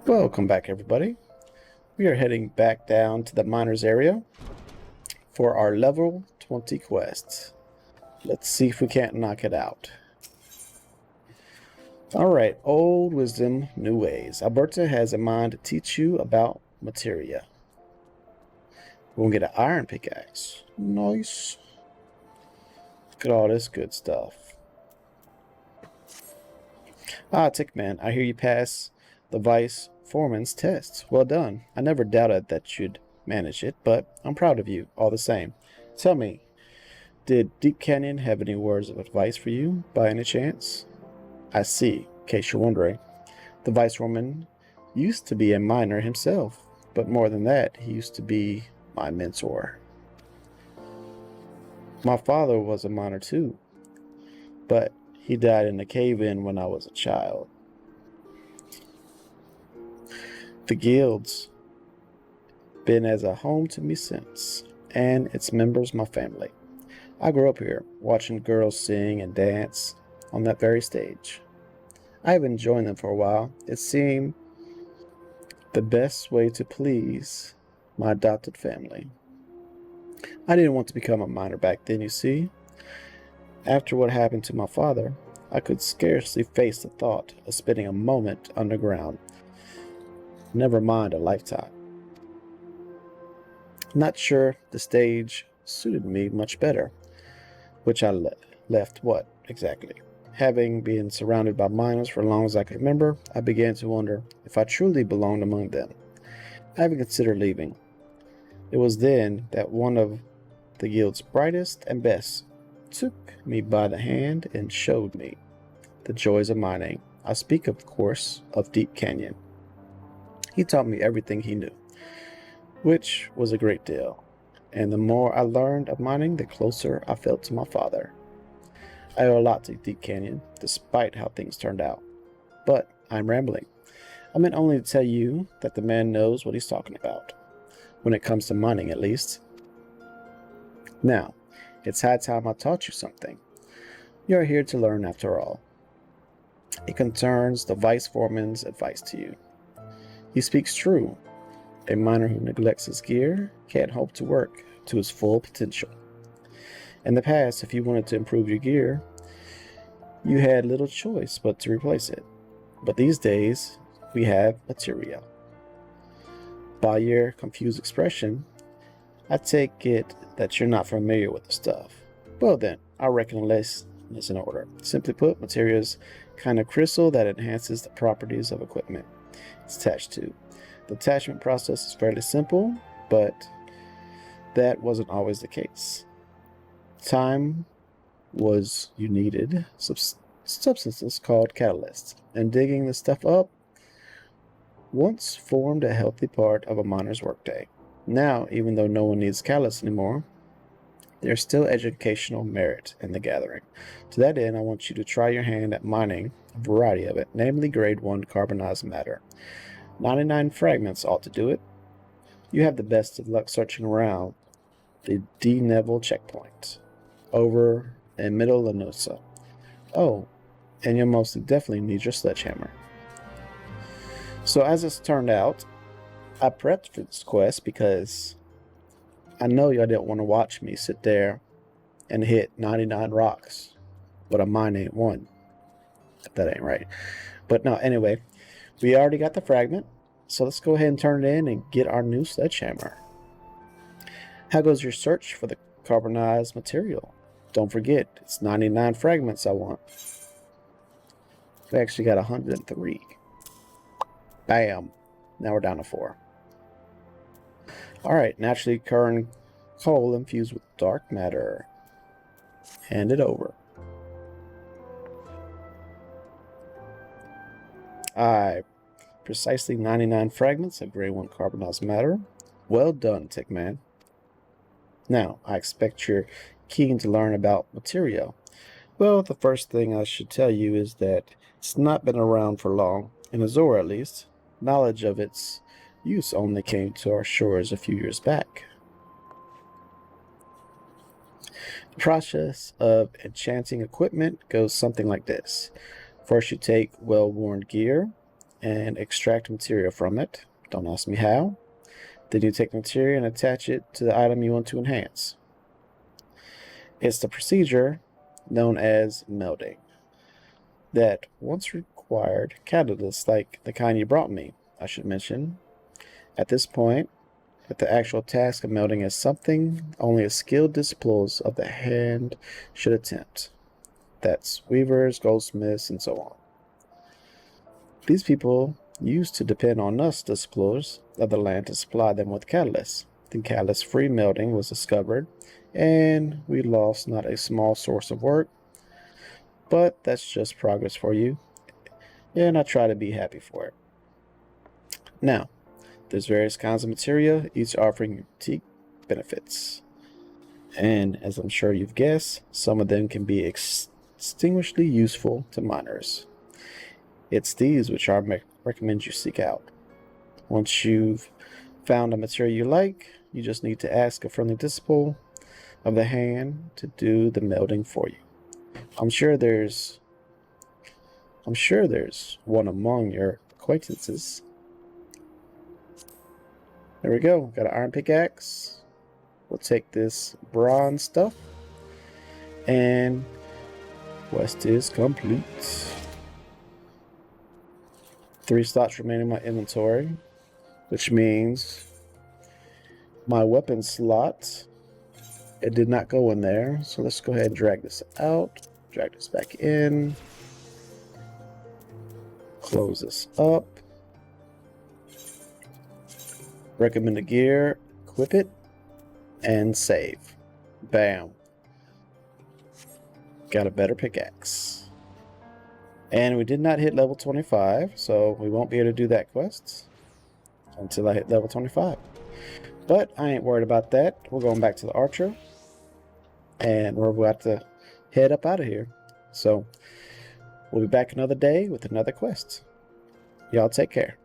Welcome back, everybody. We are heading back down to the miners area for our level 20 quest. Let's see if we can't knock it out. Alright, old wisdom, new ways. Alberta has in mind to teach you about materia. We're gonna get an iron pickaxe. Nice. Look at all this good stuff. Ah, Tickman, I hear you pass the vice foreman's test. Well done. I never doubted that you'd manage it, but I'm proud of you all the same. Tell me, did Deep Canyon have any words of advice for you by any chance? I see, in case you're wondering. The vice foreman used to be a miner himself, but more than that, he used to be my mentor. My father was a miner too, but he died in a cave-in when I was a child. The guild's been as a home to me since, and its members my family. I grew up here, watching girls sing and dance on that very stage. I have been joining them for a while. It seemed the best way to please my adopted family. I didn't want to become a miner back then, you see. After what happened to my father, I could scarcely face the thought of spending a moment underground. Never mind a lifetime. Not sure the stage suited me much better, which I left what, exactly? Having been surrounded by miners for as long as I could remember, I began to wonder if I truly belonged among them. I even considered leaving. It was then that one of the guild's brightest and best took me by the hand and showed me the joys of mining. I speak, of course, of Deep Canyon. He taught me everything he knew, which was a great deal, and the more I learned of mining, the closer I felt to my father. I owe a lot to Deep Canyon, despite how things turned out. But I'm rambling. I meant only to tell you that the man knows what he's talking about, when it comes to mining at least. Now, it's high time I taught you something. You're here to learn after all. It concerns the vice foreman's advice to you. He speaks true. A miner who neglects his gear can't hope to work to his full potential. In the past, if you wanted to improve your gear, you had little choice but to replace it. But these days, we have materia. By your confused expression, I take it that you're not familiar with the stuff. Well then, I reckon less is in order. Simply put, materia is kind of crystal that enhances the properties of equipment it's attached to. The attachment process is fairly simple, but that wasn't always the case. Time was you needed substances called catalysts, and digging the stuff up once formed a healthy part of a miner's workday. Now, even though no one needs catalysts anymore, there's still educational merit in the gathering. To that end, I want you to try your hand at mining a variety of it, namely grade 1 carbonized matter. 99 fragments ought to do it. You have the best of luck searching around the D Neville checkpoint over in Middle Lanosa. Oh, and you'll most definitely need your sledgehammer. So as it's turned out, I prepped for this quest because I know y'all didn't want to watch me sit there and hit 99 rocks, but a mine ain't one. If that ain't right. But no, anyway, we already got the fragment, so let's go ahead and turn it in and get our new sledgehammer. How goes your search for the carbonized material? Don't forget, it's 99 fragments I want. We actually got 103. Bam. Now we're down to 4. Alright, naturally occurring coal infused with dark matter. Hand it over. Precisely 99 fragments of grade 1 carbonized matter. Well done, Tickman. Now, I expect you're keen to learn about materia. Well, the first thing I should tell you is that it's not been around for long, in Eorzea at least. Knowledge of its use only came to our shores a few years back. The process of enchanting equipment goes something like this. First, you take well-worn gear and extract material from it. Don't ask me how. Then you take the material and attach it to the item you want to enhance. It's the procedure known as melding that once required catalysts like the kind you brought me, I should mention. At this point, that the actual task of melding is something only a skilled disciples of the hand should attempt. That's weavers, goldsmiths, and so on. These people used to depend on us disciplers of the land to supply them with catalysts. Then catalyst-free melding was discovered, and we lost not a small source of work, but that's just progress for you, and I try to be happy for it. Now, there's various kinds of materia, each offering unique benefits. And as I'm sure you've guessed, some of them can be extinguishingly useful to miners. It's these which I recommend you seek out. Once you've found a material you like, you just need to ask a friendly disciple of the hand to do the melding for you. I'm sure there's one among your acquaintances. There we go. Got an iron pickaxe. We'll take this bronze stuff, and quest is complete. 3 slots remain in my inventory, which means my weapon slot, it did not go in there. So let's go ahead and drag this out, drag this back in, close this up, recommend the gear, equip it, and save. Bam. Got a better pickaxe. And we did not hit level 25, so we won't be able to do that quest until I hit level 25. But I ain't worried about that. We're going back to the archer, and we're about to head up out of here. So we'll be back another day with another quest. Y'all take care.